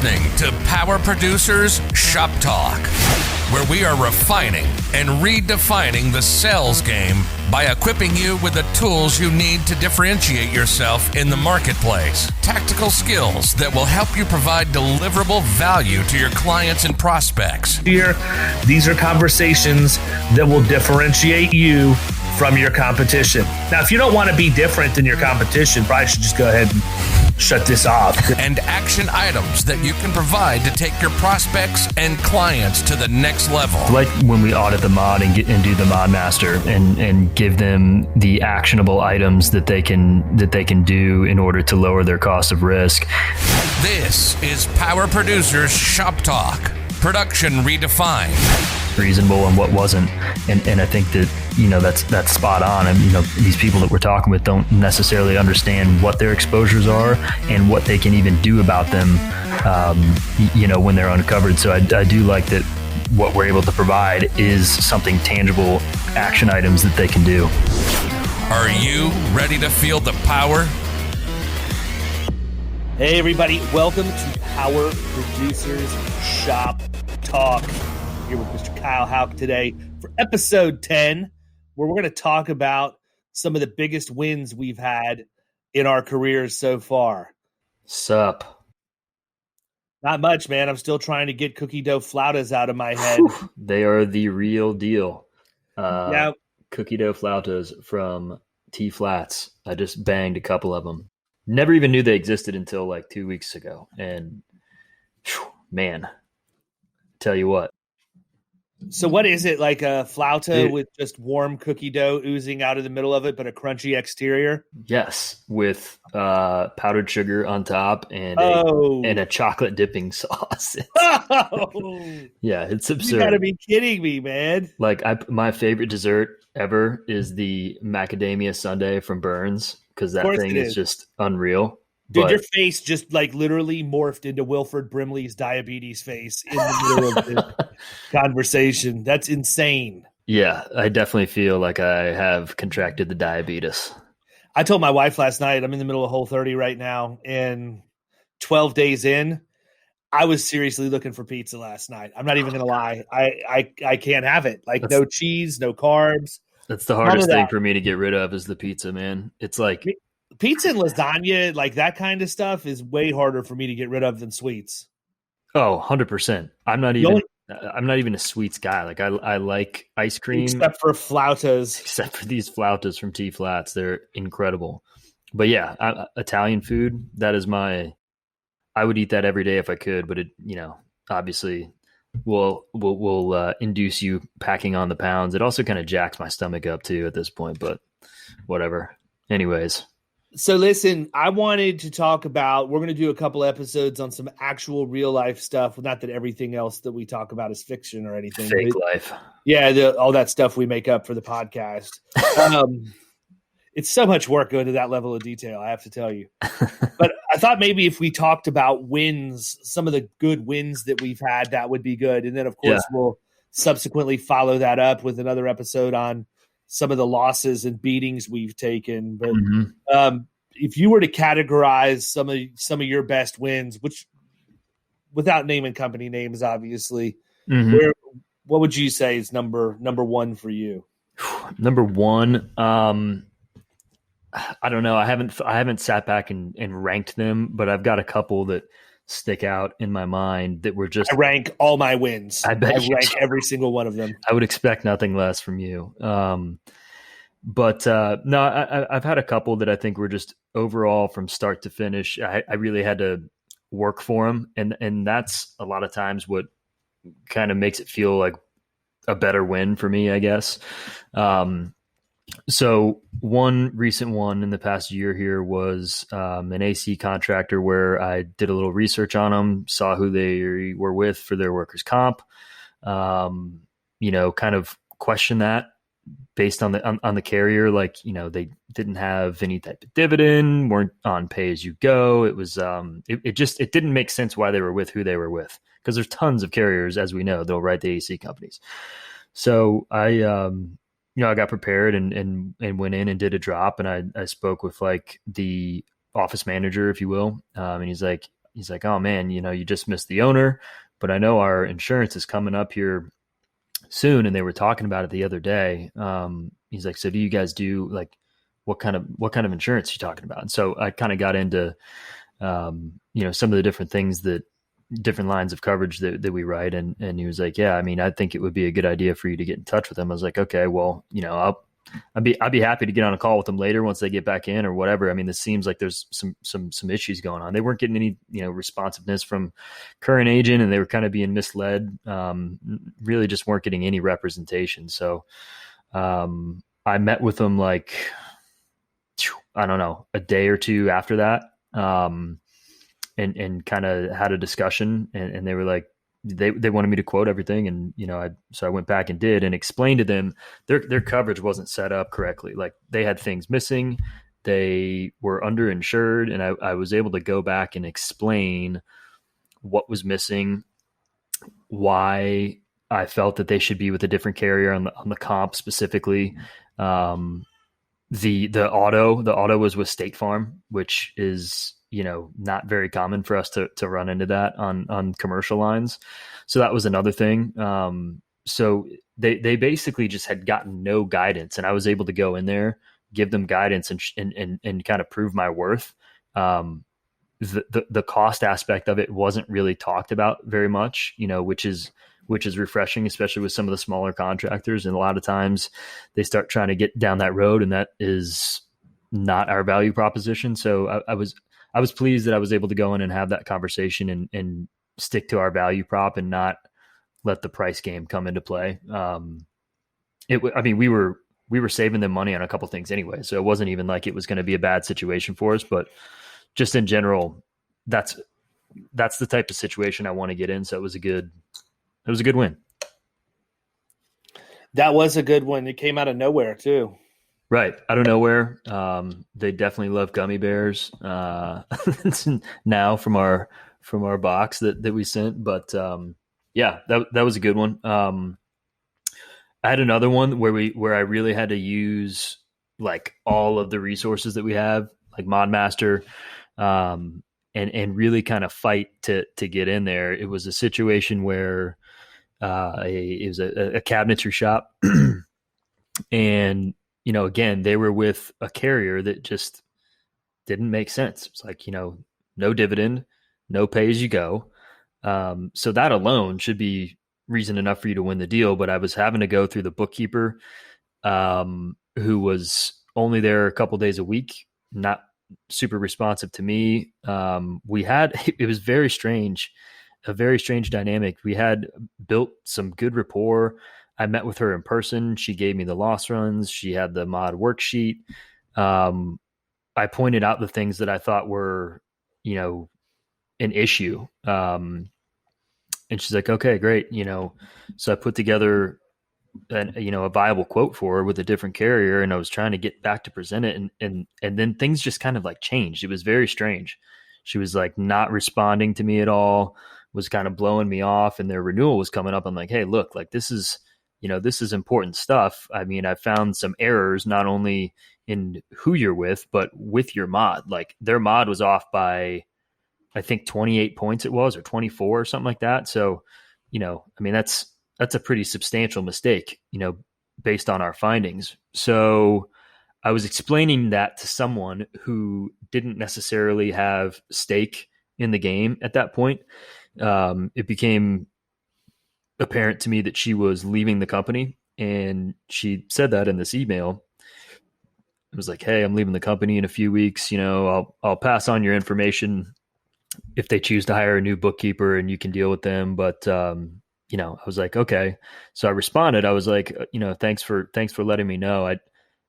listening to Power Producers Shop Talk, where we are refining and redefining the sales game by equipping you with the tools you need to differentiate yourself in the marketplace. Tactical skills that will help you provide deliverable value to your clients and prospects. Here, these are conversations that will differentiate you from your competition. Now, if you don't want to be different than your competition, probably should just go ahead and shut this off. And action items that you can provide to take your prospects and clients to the next level. Like when we audit the mod and do the mod master and give them the actionable items that they can do in order to lower their cost of risk. This is Power Producers Shop Talk. Production redefined. Reasonable and what wasn't, and I think that that's spot on. And these people that we're talking with don't necessarily understand what their exposures are and what they can even do about them when they're uncovered. So I do like that what we're able to provide is something tangible, action items that they can do. Are you ready to feel the power? Hey everybody, welcome to Power Producers Shop Talk. Here with Mr. Kyle Houck today for episode 10, where we're going to talk about some of the biggest wins we've had in our careers so far. Sup? Not much, man. I'm still trying to get cookie dough flautas out of my head. They are the real deal. Now, cookie dough flautas from T Flats. I just banged a couple of them. Never even knew they existed until like 2 weeks ago. And man, tell you what. So what is it, like a flauta with just warm cookie dough oozing out of the middle of it, but a crunchy exterior? Yes, with powdered sugar on top and a chocolate dipping sauce. Yeah, it's absurd. You gotta be kidding me, man. Like my favorite dessert ever is the macadamia sundae from Burns, because that thing is just unreal. Dude, your face just like literally morphed into Wilford Brimley's diabetes face in the middle of the conversation. That's insane. Yeah, I definitely feel like I have contracted the diabetes. I told my wife last night, I'm in the middle of Whole30 right now, and 12 days in, I was seriously looking for pizza last night. I'm not even going to lie. I can't have it. Like no cheese, no carbs. That's the hardest thing for me to get rid of is the pizza, man. It's like pizza and lasagna, like that kind of stuff, is way harder for me to get rid of than sweets. Oh, 100%. I'm not even a sweets guy. Like I like ice cream. Except for flautas. Except for these flautas from T Flats. They're incredible. But yeah, Italian food, that is I would eat that every day if I could, but it, obviously will induce you packing on the pounds. It also kind of jacks my stomach up too at this point, but whatever. Anyways. So listen, I wanted to talk about, we're going to do a couple episodes on some actual real life stuff. Not that everything else that we talk about is fiction or anything. Fake life. Yeah, all that stuff we make up for the podcast. It's so much work going to that level of detail, I have to tell you. But I thought maybe if we talked about wins, some of the good wins that we've had, that would be good. And then, of course, we'll subsequently follow that up with another episode on some of the losses and beatings we've taken. But if you were to categorize some of your best wins, which without naming company names, obviously, what would you say is number one for you? Number one, I don't know. I haven't sat back and ranked them, but I've got a couple that stick out in my mind that were just. I rank all my wins. I rank every single one of them. I would expect nothing less from you. But no, I've had a couple that I think were just overall from start to finish. I really had to work for them, and that's a lot of times what kind of makes it feel like a better win for me, I guess. So one recent one in the past year here was an AC contractor where I did a little research on them, saw who they were with for their workers' comp, kind of question that based on the carrier. Like, they didn't have any type of dividend, weren't on pay as you go. It was, it didn't make sense why they were with who they were with, because there's tons of carriers, as we know, they'll write the AC companies. So I got prepared and went in and did a drop, and I spoke with like the office manager, if you will. And he's like, he's like, oh man, you just missed the owner, but I know our insurance is coming up here soon. And they were talking about it the other day. He's like, so do you guys do like, what kind of insurance are you talking about? And so I kind of got into, some of the different things different lines of coverage that we write. And he was like, yeah, I mean, I think it would be a good idea for you to get in touch with them. I was like, okay, well, I'd be happy to get on a call with them later once they get back in or whatever. I mean, this seems like there's some issues going on. They weren't getting any, responsiveness from current agent, and they were kind of being misled. Really just weren't getting any representation. So, I met with them like, I don't know, a day or two after that. And kind of had a discussion, and they were like, they wanted me to quote everything. And, so I went back and did and explained to them their coverage wasn't set up correctly. Like they had things missing. They were underinsured. And I was able to go back and explain what was missing, why I felt that they should be with a different carrier on the comp specifically. The auto was with State Farm, which is, not very common for us to run into that on commercial lines. So that was another thing. So they basically just had gotten no guidance, and I was able to go in there, give them guidance and kind of prove my worth. The cost aspect of it wasn't really talked about very much, which is refreshing, especially with some of the smaller contractors. And a lot of times they start trying to get down that road, and that is not our value proposition. So I was pleased that I was able to go in and have that conversation and stick to our value prop and not let the price game come into play. We were saving them money on a couple things anyway. So it wasn't even like it was going to be a bad situation for us, but just in general, that's the type of situation I want to get in. So it was a good win. That was a good one. It came out of nowhere too. Right. Out of nowhere. They definitely love gummy bears now from our box that we sent. But yeah, that was a good one. I had another one where I really had to use like all of the resources that we have, like ModMaster, and really kind of fight to get in there. It was a situation where it was a cabinetry shop and again, they were with a carrier that just didn't make sense. It's like, no dividend, no pay as you go. So that alone should be reason enough for you to win the deal. But I was having to go through the bookkeeper, who was only there a couple days a week, not super responsive to me. It was very strange, a very strange dynamic. We had built some good rapport. I met with her in person. She gave me the loss runs. She had the mod worksheet. I pointed out the things that I thought were, an issue. And she's like, okay, great. So I put together a viable quote for her with a different carrier, and I was trying to get back to present it. And then things just kind of like changed. It was very strange. She was like not responding to me at all, was kind of blowing me off, and their renewal was coming up. I'm like, hey, look, like this is important stuff. I mean, I found some errors, not only in who you're with, but with your mod. Like their mod was off by, I think 28 points it was, or 24 or something like that. So, that's a pretty substantial mistake, based on our findings. So I was explaining that to someone who didn't necessarily have stake in the game at that point. It became apparent to me that she was leaving the company, and she said that in this email. It was like, hey, I'm leaving the company in a few weeks. I'll pass on your information if they choose to hire a new bookkeeper and you can deal with them. But, I was like, okay. So I responded, I was like, thanks for letting me know.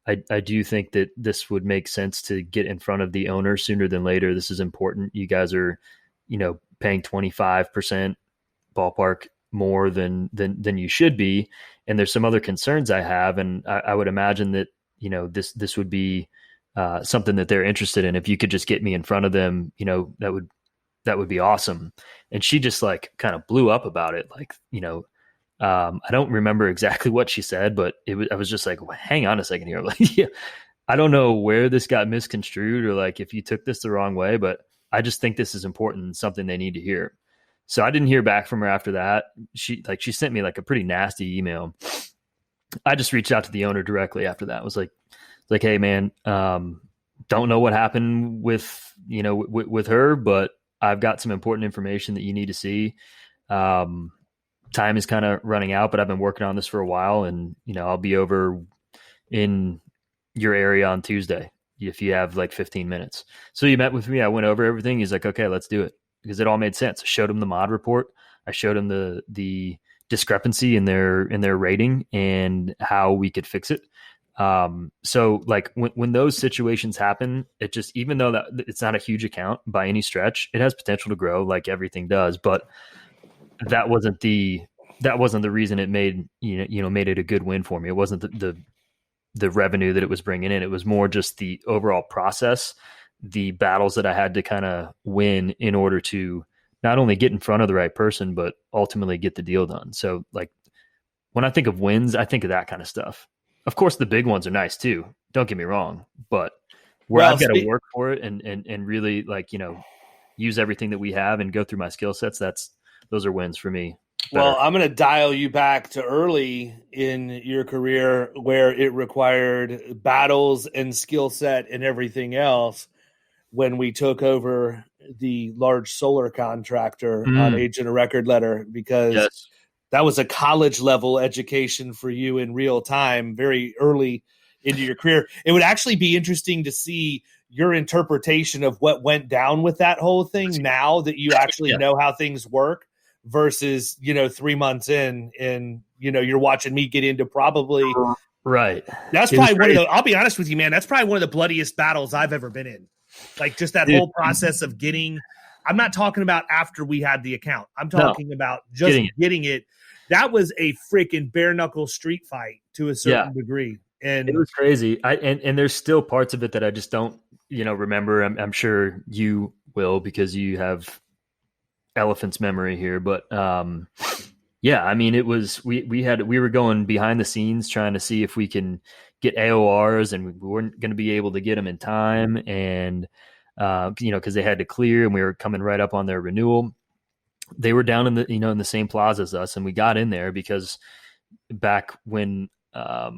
I do think that this would make sense to get in front of the owner sooner than later. This is important. You guys are, paying 25% ballpark more than you should be. And there's some other concerns I have. And I would imagine that, this would be something that they're interested in. If you could just get me in front of them, that would be awesome. And she just like kind of blew up about it. Like, I don't remember exactly what she said, but I was just like, well, hang on a second here. Like, yeah, I don't know where this got misconstrued or like if you took this the wrong way, but I just think this is important and something they need to hear. So I didn't hear back from her after that. She sent me like a pretty nasty email. I just reached out to the owner directly after that. It was like, hey man, don't know what happened with, with her, but I've got some important information that you need to see. Time is kind of running out, but I've been working on this for a while, and I'll be over in your area on Tuesday if you have like 15 minutes. So he met with me. I went over everything. He's like, okay, let's do it, because it all made sense. I showed him the mod report. I showed him the discrepancy in their rating and how we could fix it. So like when those situations happen, it just, even though that it's not a huge account by any stretch, it has potential to grow like everything does. But that wasn't the reason it made, made it a good win for me. It wasn't the revenue that it was bringing in. It was more just the overall process, the battles that I had to kind of win in order to not only get in front of the right person, but ultimately get the deal done. So like when I think of wins, I think of that kind of stuff. Of course, the big ones are nice too. Don't get me wrong, but where I've got to work for it and really like, use everything that we have and go through my skill sets, those are wins for me. Well, I'm going to dial you back to early in your career where it required battles and skill set and everything else when we took over the large solar contractor on Agent of Record Letter, because that was a college level education for you in real time, very early into your career. It would actually be interesting to see your interpretation of what went down with that whole thing now that you actually know how things work versus, 3 months in and, you're watching me get into probably. Right. That's probably one of the, I'll be honest with you, man, that's probably one of the bloodiest battles I've ever been in. Like just that whole process of getting, I'm not talking about after we had the account. I'm talking about just getting it. That was a freaking bare knuckle street fight to a certain degree. And it was crazy. And there's still parts of it that I just don't, remember. I'm sure you will, because you have elephant's memory here. But I mean, it was, we were going behind the scenes trying to see if we can get AORs, and we weren't going to be able to get them in time. And, because they had to clear and we were coming right up on their renewal. They were down in the, in the same plaza as us. And we got in there because back when, I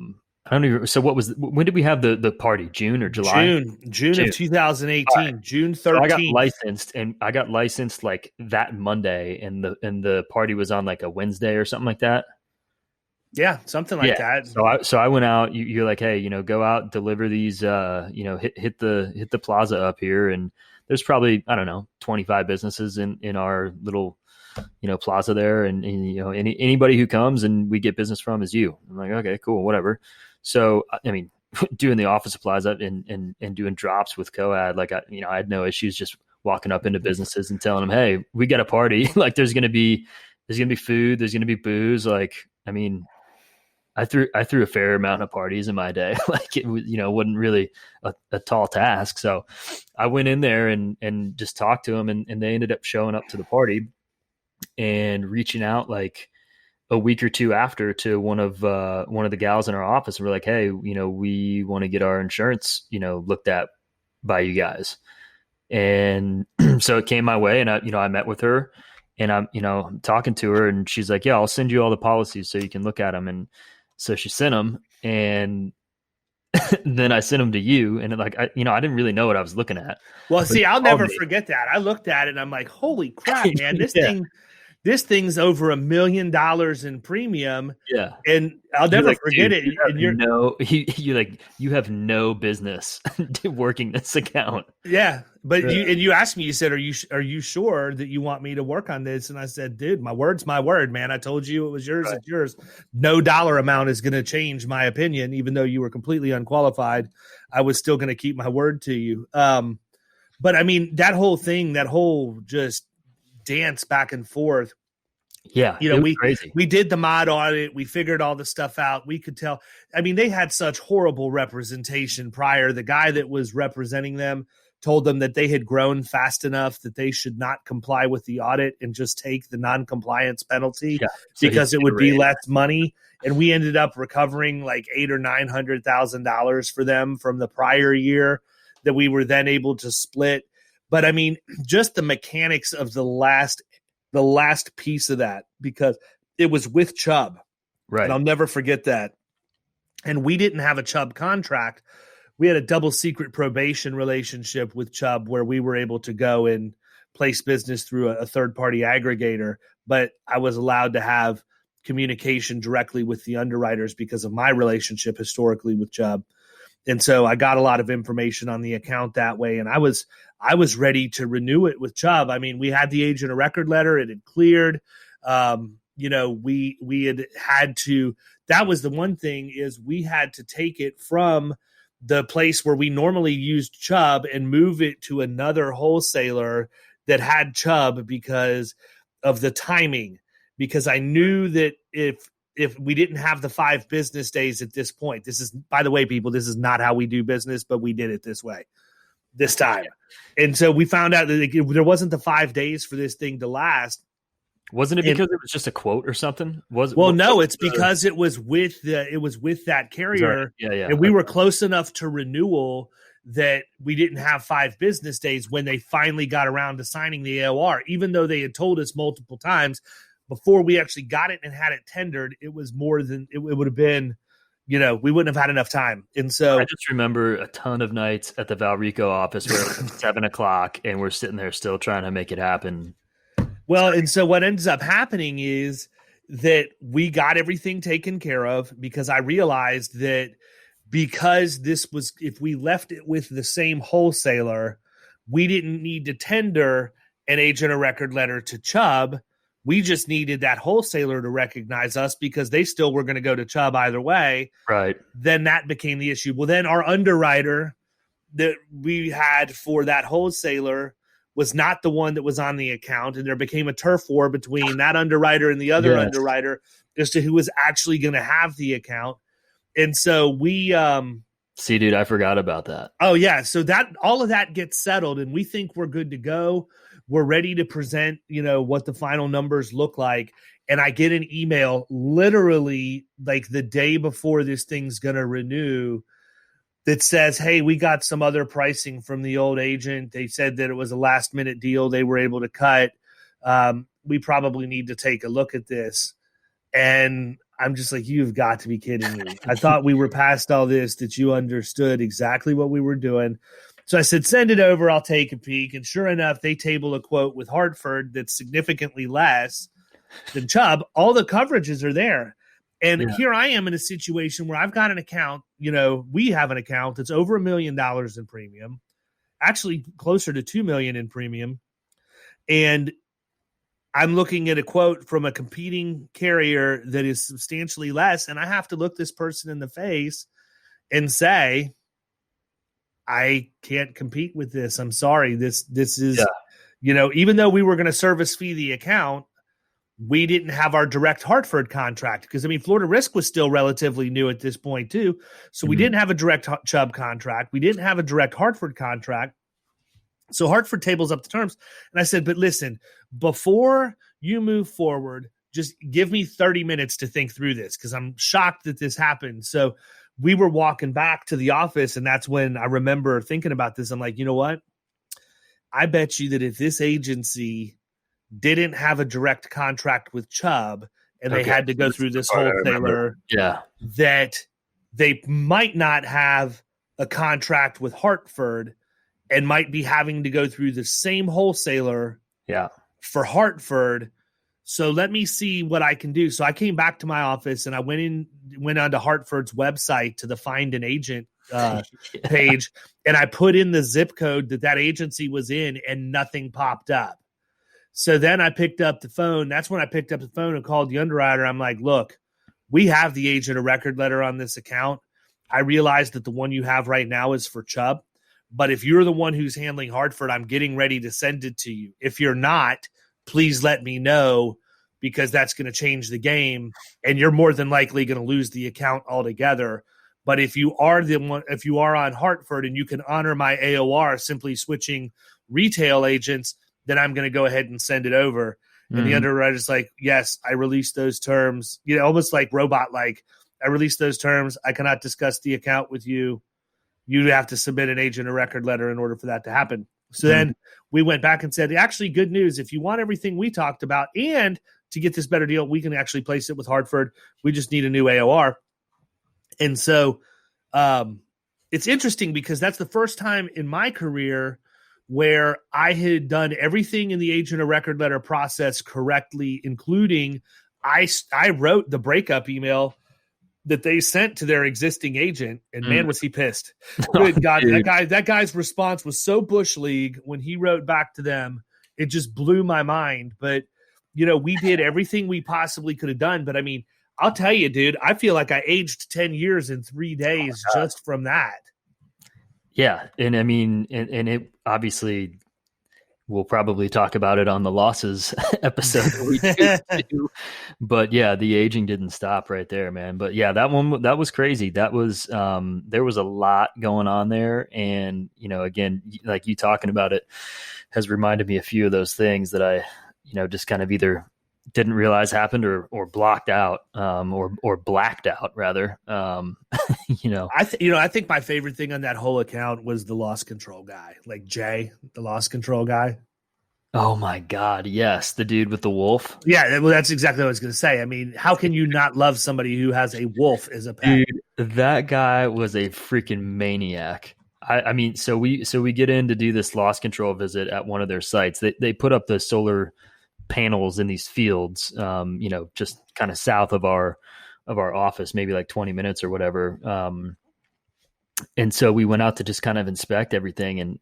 don't even, so when did we have the party? June or July? June of 2018, right. June 13th. So I got licensed like that Monday, and the party was on like a Wednesday or something like that. Yeah, something like that. So I went out. You're like, hey, go out, deliver these. Hit the plaza up here, and there's probably, I don't know, 25 businesses in our little, plaza there, and anybody who comes and we get business from is you. I'm like, okay, cool, whatever. So I mean, doing the office supplies and doing drops with Coad, like I had no issues just walking up into businesses and telling them, hey, we got a party. Like there's gonna be food, there's gonna be booze. Like, I mean, I threw a fair amount of parties in my day. Like it was, wasn't really a tall task. So I went in there and just talked to them, and they ended up showing up to the party and reaching out like a week or two after to one of the gals in our office. And we're like, hey, we want to get our insurance, looked at by you guys. And so it came my way, and I met with her, and I'm talking to her, and she's like, yeah, I'll send you all the policies so you can look at them. And so she sent them, and then I sent them to you, and like, I didn't really know what I was looking at. Well, see, I'll never forget that. I looked at it and I'm like, holy crap, man, this thing's over $1 million in premium. Yeah. And I'll never forget it. You have no business working this account. Yeah. But you asked me, you said, are you sure that you want me to work on this? And I said, dude, my word's my word, man. I told you it was yours. Right. It's yours. No dollar amount is going to change my opinion. Even though you were completely unqualified, I was still going to keep my word to you. But I mean, that whole just dance back and forth. Yeah. We did the mod audit. We figured all the stuff out. We could tell. I mean, they had such horrible representation prior. The guy that was representing them told them that they had grown fast enough that they should not comply with the audit and just take the non-compliance penalty because it would be less money. And we ended up recovering like $800,000 or $900,000 for them from the prior year that we were then able to split. But I mean, just the mechanics of the last piece of that, because it was with Chubb. Right. And I'll never forget that. And we didn't have a Chubb contract. We had a double secret probation relationship with Chubb where we were able to go and place business through a third-party aggregator. But I was allowed to have communication directly with the underwriters because of my relationship historically with Chubb. And so I got a lot of information on the account that way. And I was ready to renew it with Chubb. I mean, we had the agent of record letter. It had cleared. We had to, that was the one thing, is we had to take it from the place where we normally used Chubb and move it to another wholesaler that had Chubb because of the timing. Because I knew that if we didn't have the 5 business days at this point, this is, by the way, people, this is not how we do business, but we did it this way this time. And so we found out that there wasn't the 5 days for this thing to last. Wasn't it because it was just a quote or something? No, it's because it was with that carrier. Right. Yeah. And we were close enough to renewal that we didn't have 5 business days when they finally got around to signing the AOR, even though they had told us multiple times before we actually got it and had it tendered. It was more than it would have been, we wouldn't have had enough time. And so I just remember a ton of nights at the Valrico office where it was 7:00 and we're sitting there still trying to make it happen. Well, and so what ends up happening is that we got everything taken care of because I realized that because this was, if we left it with the same wholesaler, we didn't need to tender an agent of record letter to Chubb. We just needed that wholesaler to recognize us because they still were going to go to Chubb either way. Right. Then that became the issue. Well, then our underwriter that we had for that wholesaler was not the one that was on the account. And there became a turf war between that underwriter and the other underwriter as to who was actually going to have the account. And so we see, dude, I forgot about that. Oh yeah. So that all of that gets settled and we think we're good to go. We're ready to present, what the final numbers look like. And I get an email literally like the day before this thing's going to renew that says, hey, we got some other pricing from the old agent. They said that it was a last minute deal they were able to cut. We probably need to take a look at this. And I'm just like, you've got to be kidding me. I thought we were past all this, that you understood exactly what we were doing. So I said, send it over. I'll take a peek. And sure enough, they table a quote with Hartford that's significantly less than Chubb. All the coverages are there. And here I am in a situation where I've got an account, we have an account that's over $1 million in premium, actually closer to $2 million in premium. And I'm looking at a quote from a competing carrier that is substantially less. And I have to look this person in the face and say, I can't compete with this. I'm sorry. This is, even though we were going to service fee the account, we didn't have our direct Hartford contract because, Florida Risk was still relatively new at this point too. So we didn't have a direct Chubb contract. We didn't have a direct Hartford contract. So Hartford tables up the terms. And I said, but listen, before you move forward, just give me 30 minutes to think through this because I'm shocked that this happened. So we were walking back to the office, and that's when I remember thinking about this. I'm like, you know what? I bet you that if this agency didn't have a direct contract with Chubb and they had to go through this wholesaler, that they might not have a contract with Hartford and might be having to go through the same wholesaler for Hartford. So let me see what I can do. So I came back to my office and I went onto Hartford's website to the Find an Agent page, and I put in the zip code that agency was in, and nothing popped up. So then I picked up the phone. That's when I picked up the phone and called the underwriter. I'm like, look, we have the agent of record letter on this account. I realize that the one you have right now is for Chubb, but if you're the one who's handling Hartford, I'm getting ready to send it to you. If you're not, please let me know because that's going to change the game and you're more than likely going to lose the account altogether. But if you are on Hartford and you can honor my AOR simply switching retail agents, then I'm going to go ahead and send it over. And the underwriter's like, yes, I released those terms, almost like robot-like. I released those terms. I cannot discuss the account with you. You have to submit an agent of record letter in order for that to happen. So then we went back and said, actually, good news. If you want everything we talked about and to get this better deal, we can actually place it with Hartford. We just need a new AOR. And so it's interesting because that's the first time in my career where I had done everything in the agent of record letter process correctly, including I wrote the breakup email that they sent to their existing agent, and man, was he pissed. Good God, that guy's response was so Bush League when he wrote back to them. It just blew my mind. But, we did everything we possibly could have done. But, I mean, I'll tell you, dude, I feel like I aged 10 years in 3 days just from that. Yeah. And I mean, and it obviously we'll probably talk about it on the losses episode that we do. But yeah, the aging didn't stop right there, man. But yeah, that was crazy. That was, there was a lot going on there. And, again, like you talking about it has reminded me a few of those things that I, just kind of either didn't realize happened or blocked out, or blacked out rather. I think my favorite thing on that whole account was the loss control guy, like Jay, the loss control guy. Oh my God. Yes. The dude with the wolf. Yeah. Well, that's exactly what I was going to say. I mean, how can you not love somebody who has a wolf as a pet? Dude, that guy was a freaking maniac. I mean, so we get in to do this loss control visit at one of their sites. They put up the solar panels in these fields, just kind of south of our office, maybe like 20 minutes or whatever. And so we went out to just kind of inspect everything. And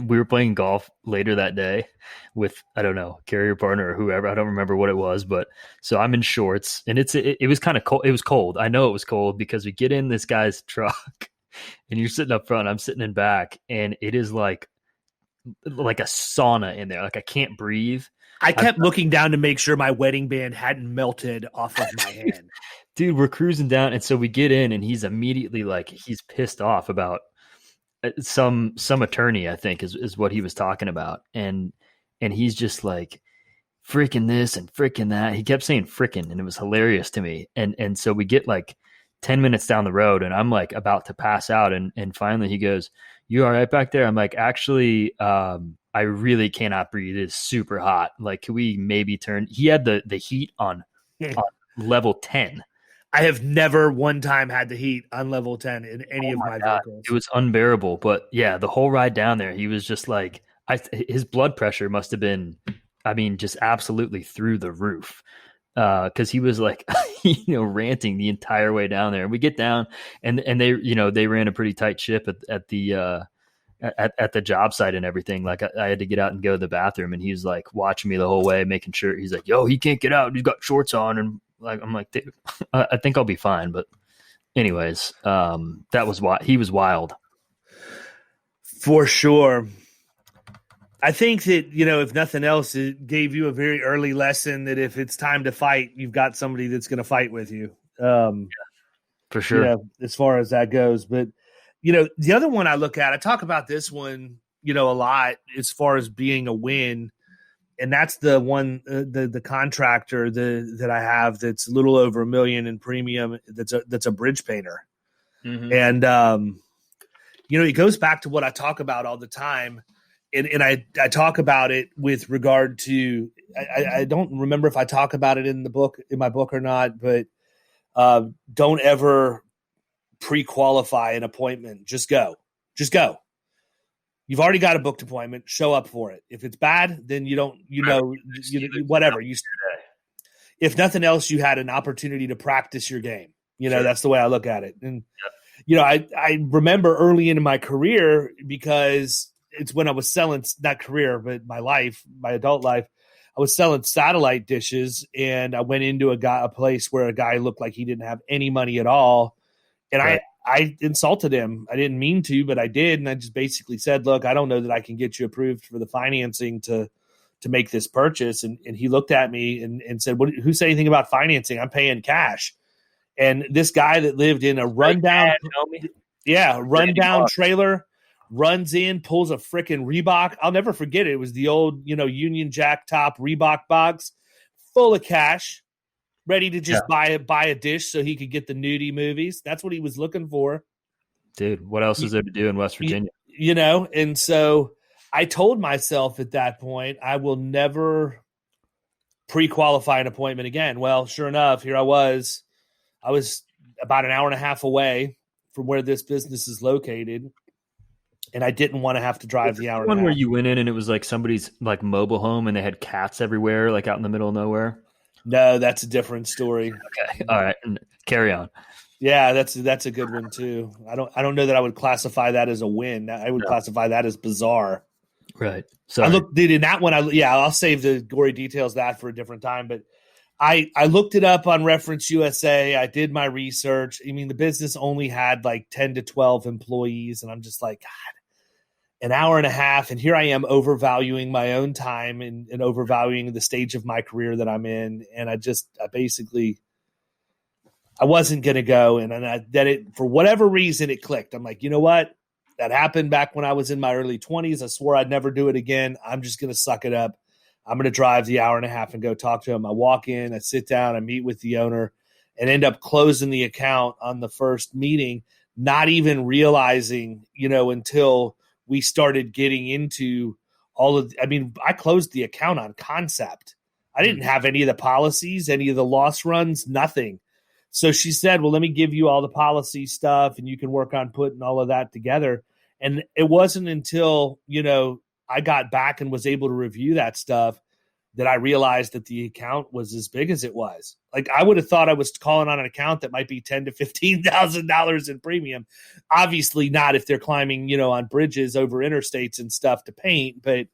we were playing golf later that day with, I don't know, carrier partner or whoever. I don't remember what it was, but so I'm in shorts and it was kind of cold. It was cold. I know it was cold because we get in this guy's truck and you're sitting up front. I'm sitting in back and it is like a sauna in there. Like I can't breathe. I kept looking down to make sure my wedding band hadn't melted off of my hand. Dude, we're cruising down. And so we get in and he's immediately like, he's pissed off about some attorney, I think is what he was talking about. And he's just like freaking this and freaking that. He kept saying freaking and it was hilarious to me. And so we get like 10 minutes down the road and I'm like about to pass out. And finally he goes, "You all right back there?" I'm like, "Actually, I really cannot breathe. It is super hot. Like, can we maybe turn?" He had the heat on level 10. I have never one time had the heat on level 10 in any of my vehicles. It was unbearable. But yeah, the whole ride down there, he was just like, his blood pressure must have been, I mean, just absolutely through the roof. Cause he was like, ranting the entire way down there. And we get down and they ran a pretty tight ship at the job site and everything. Like I had to get out and go to the bathroom and he was like watching me the whole way, making sure he's like, "Yo, he can't get out. He's got shorts on." And like, I'm like, I think I'll be fine. But anyways, that was why he was wild. For sure. I think that, if nothing else, it gave you a very early lesson that if it's time to fight, you've got somebody that's going to fight with you. For sure. As far as that goes. But, the other one I look at, I talk about this one, a lot as far as being a win. And that's the one, the contractor that I have that's a little over $1 million in premium. That's a bridge painter. Mm-hmm. And, it goes back to what I talk about all the time. And I talk about it with regard to, I don't remember if I talk about it in my book or not, but don't ever pre-qualify an appointment. Just go. You've already got a booked appointment. Show up for it. If it's bad, then whatever. If nothing else, you had an opportunity to practice your game. Sure. That's the way I look at it. And, I remember early in my career, because it's when I was selling, not career, but my adult life, I was selling satellite dishes, and I went into a place where a guy looked like he didn't have any money at all. And right. I insulted him. I didn't mean to, but I did. And I just basically said, "Look, I don't know that I can get you approved for the financing to make this purchase." And he looked at me and said, "Who said anything about financing? I'm paying cash." And this guy that lived in a rundown trailer runs in, pulls a freaking Reebok. I'll never forget it. It was the old, Union Jack top Reebok box full of cash, ready to just buy a dish so he could get the nudie movies. That's what he was looking for. Dude, what else is there to do in West Virginia? And so I told myself at that point, I will never pre-qualify an appointment again. Well, sure enough, here I was about an hour and a half away from where this business is located. And I didn't want to have to drive the hour and a half. One where you went in and it was like somebody's like mobile home and they had cats everywhere, like out in the middle of nowhere. No, that's a different story. Okay. All right. Carry on. Yeah, that's a good one too. I don't know that I would classify that as a win. I would classify that as bizarre. Right. So I looked in that one. I'll save the gory details of that for a different time. But I looked it up on Reference USA. I did my research. I mean, the business only had like 10 to 12 employees, and I'm just like, God, an hour and a half, and here I am overvaluing my own time and overvaluing the stage of my career that I'm in. And I wasn't going to go. And for whatever reason, it clicked. I'm like, you know what? That happened back when I was in my early 20s. I swore I'd never do it again. I'm just going to suck it up. I'm going to drive the hour and a half and go talk to him. I walk in, I sit down, I meet with the owner, and end up closing the account on the first meeting, not even realizing, until we started getting into I closed the account on concept. I didn't have any of the policies, any of the loss runs, nothing. So she said, well, let me give you all the policy stuff and you can work on putting all of that together. And it wasn't until, I got back and was able to review that stuff that I realized that the account was as big as it was. Like, I would have thought I was calling on an account that might be $10,000 to $15,000 in premium. Obviously not if they're climbing, on bridges over interstates and stuff to paint, but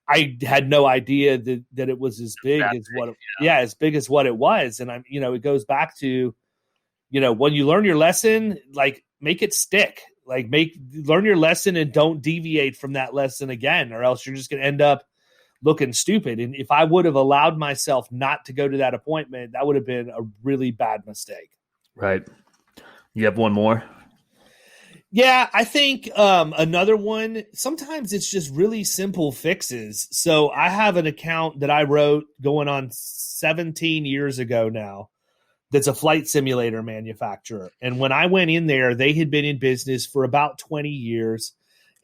I had no idea that it was as big as as big as what it was. And it goes back to, when you learn your lesson, like, make it stick, like learn your lesson and don't deviate from that lesson again, or else you're just going to end up looking stupid. And if I would have allowed myself not to go to that appointment, that would have been a really bad mistake. Right. You have one more? Yeah, I think another one, sometimes it's just really simple fixes. So I have an account that I wrote going on 17 years ago now that's a flight simulator manufacturer. And when I went in there, they had been in business for about 20 years.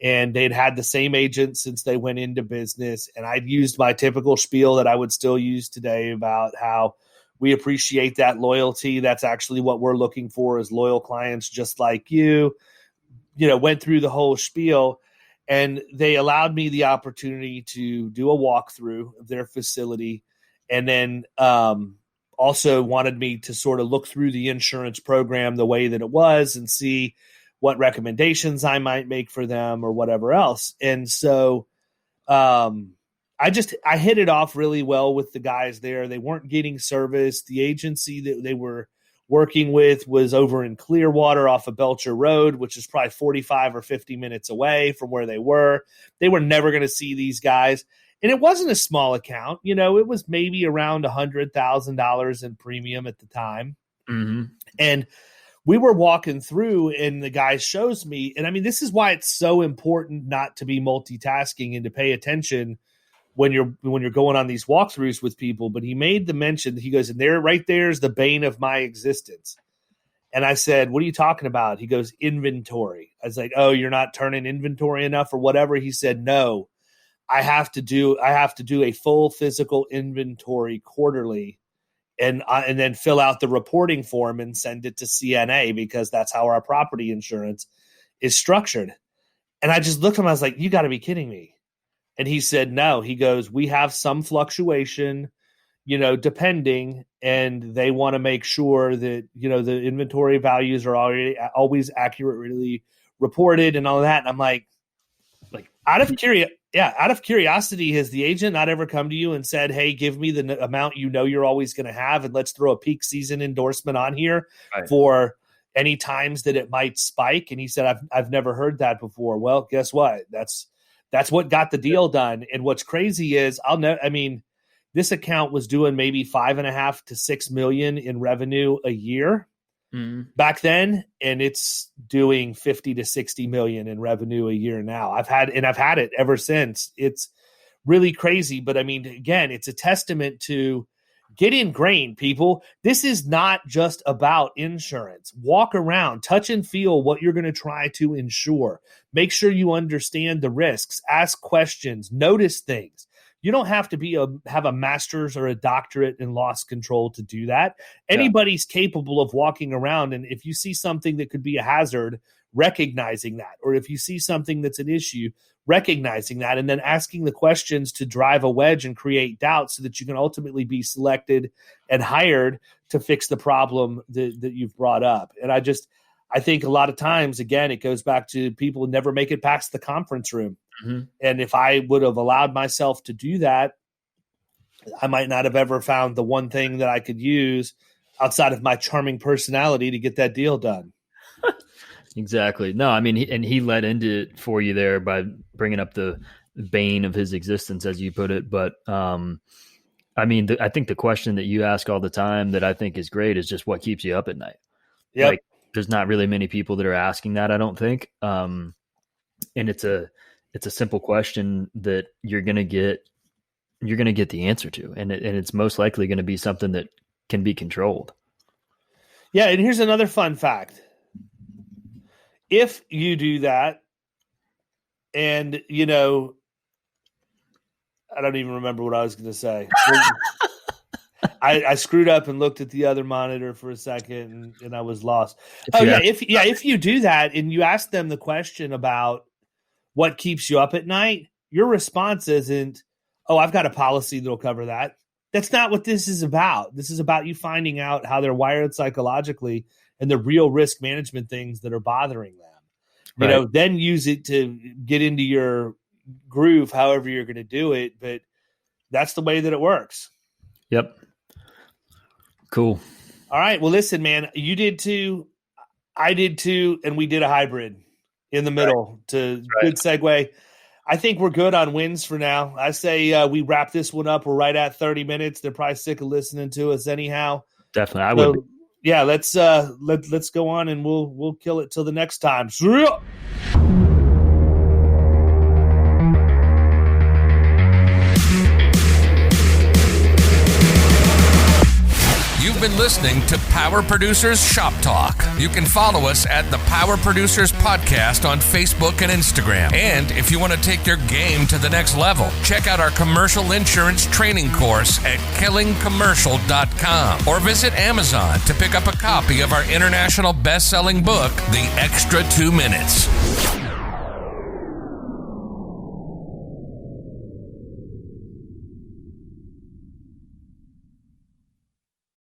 And they'd had the same agent since they went into business. And I'd used my typical spiel that I would still use today about how we appreciate that loyalty. That's actually what we're looking for, is loyal clients just like you. Went through the whole spiel, and they allowed me the opportunity to do a walkthrough of their facility. And then also wanted me to sort of look through the insurance program the way that it was and see what recommendations I might make for them or whatever else. And so I hit it off really well with the guys there. They weren't getting service. The agency that they were working with was over in Clearwater off of Belcher Road, which is probably 45 or 50 minutes away from where they were. They were never going to see these guys. And it wasn't a small account. It was maybe around $100,000 in premium at the time. Mm-hmm. And we were walking through, and the guy shows me, and I mean, this is why it's so important not to be multitasking and to pay attention when you're going on these walkthroughs with people. But he made the mention, he goes, and right there is the bane of my existence. And I said, what are you talking about? He goes, inventory. I was like, oh, you're not turning inventory enough or whatever. He said, no, I have to do a full physical inventory quarterly. And then fill out the reporting form and send it to CNA, because that's how our property insurance is structured. And I just looked at him. I was like, you got to be kidding me. And he said, no. He goes, we have some fluctuation, depending, and they want to make sure that, the inventory values are always accurately reported and all that. And I'm like out of curiosity, has the agent not ever come to you and said, hey, give me the amount you're always going to have, and let's throw a peak season endorsement on here for any times that it might spike? And he said, I've never heard that before. Well, guess what? That's what got the deal done. And what's crazy is this account was doing maybe $5.5 to $6 million in revenue a year back then, and it's doing 50 to 60 million in revenue a year now. I've had it ever since. It's really crazy. But I mean, again, it's a testament to Get ingrained, people. This is not just about insurance. Walk around, touch and feel what you're going to try to insure. Make sure you understand the risks. Ask questions. Notice things. You don't have to have a master's or a doctorate in loss control to do that. Anybody's capable of walking around, and if you see something that could be a hazard, recognizing that, or if you see something that's an issue, recognizing that, and then asking the questions to drive a wedge and create doubt so that you can ultimately be selected and hired to fix the problem that you've brought up. And I think a lot of times, again, it goes back to people never make it past the conference room. Mm-hmm. And if I would have allowed myself to do that, I might not have ever found the one thing that I could use outside of my charming personality to get that deal done. Exactly. No, I mean, he led into it for you there by bringing up the bane of his existence, as you put it. But I mean, I think the question that you ask all the time that I think is great is just what keeps you up at night. Yeah. Like, there's not really many people that are asking that, I don't think. And it's a simple question that you're gonna get the answer to, and it's most likely going to be something that can be controlled. Yeah, and here's another fun fact. If you do that, and, I don't even remember what I was going to say. I screwed up and looked at the other monitor for a second, and I was lost. If you do that and you ask them the question about what keeps you up at night, your response isn't, "Oh, I've got a policy that'll cover that." That's not what this is about. This is about you finding out how they're wired psychologically and the real risk management things that are bothering them. Right. Then use it to get into your groove, however you're going to do it. But that's the way that it works. Yep. Cool. All right. Well, listen, man, you did too. I did too. And we did a hybrid in the middle Good segue. I think we're good on wins for now. I say we wrap this one up. We're right at 30 minutes. They're probably sick of listening to us anyhow. Definitely. I would. Yeah, let's go on and we'll kill it till the next time. See ya! You've been listening to Power Producers Shop Talk. You can follow us at the Power Producers Podcast on Facebook and Instagram. And if you want to take your game to the next level, check out our commercial insurance training course at killingcommercial.com or visit Amazon to pick up a copy of our international best-selling book, The Extra 2 Minutes.